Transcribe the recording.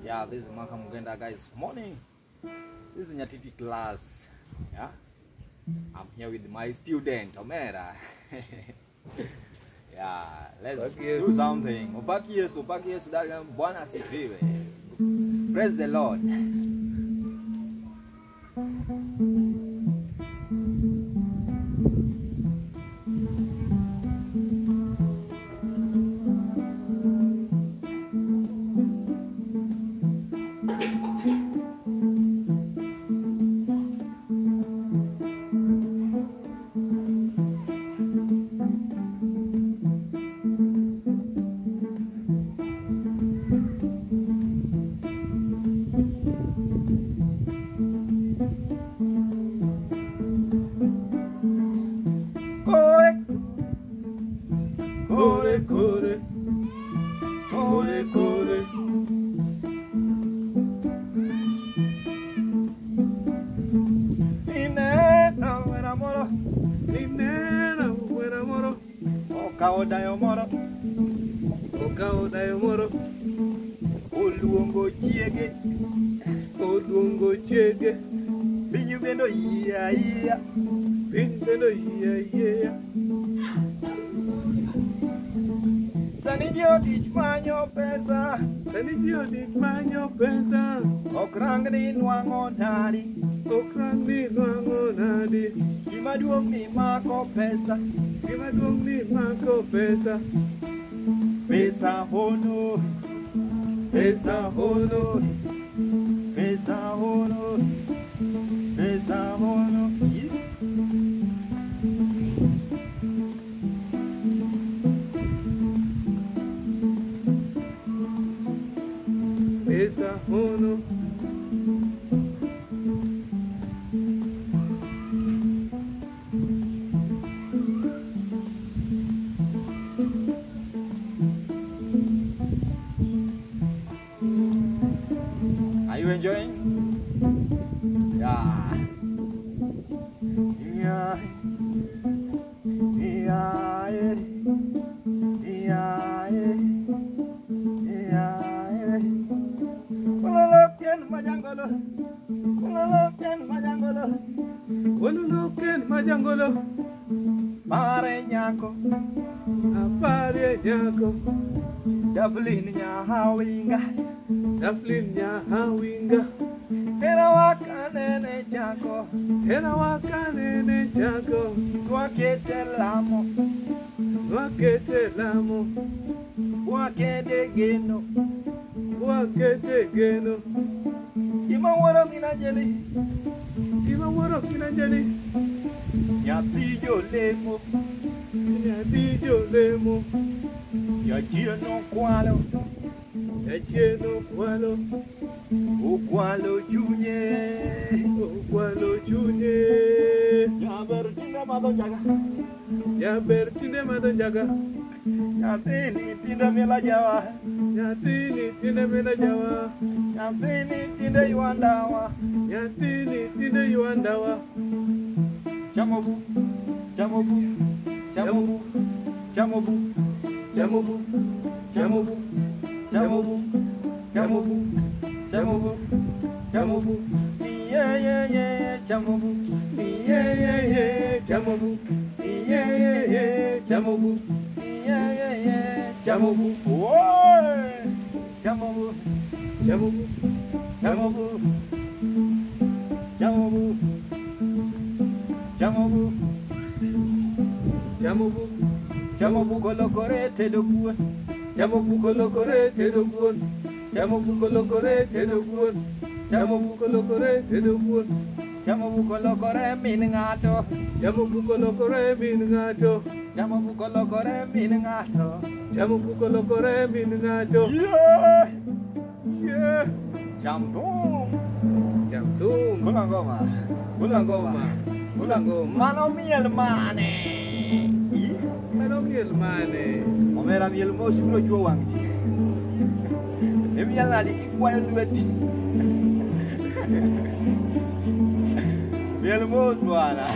Yeah, this is Maka Mugenda, guys. Morning. This is Nyatiti class. Yeah, I'm here with my student Omera. Yeah, let's do something. Upaki Yesu daga Bwana asifiwe. Praise the Lord. Kore. Inena wera moro. Okao dayo moro. Oluongo chiege. Pinyu bendo iya. Sani ji odich manyo pesa. Okrang ni nwang'o nadi. Gima duong' ni mako pesa. Pesa hono. Pesa hono. Are you enjoying? Yeah. Majangolo. Pare nyako. Daflin nyahawinga. Era wakanene chako. Wakete lamo. Wakete geno. Ima waro minajeli. Nyathi jolemo. Yachieno kwalo. Okwalo chunye. Yaber tinde madho jaga. Nyathini tinde mila jawa. Nyathini tinde yuandawa. Chamobu. Yeah, chamobu. Chamobu kolokore tedokuon. Chamobu kolokore min ng'ato. Yeah. Jamtum. Bulangoma. Mano miel mane. Omera miel mosi bro juo wangji. Miel nadi kifuayo lweti. Miel mos bwana.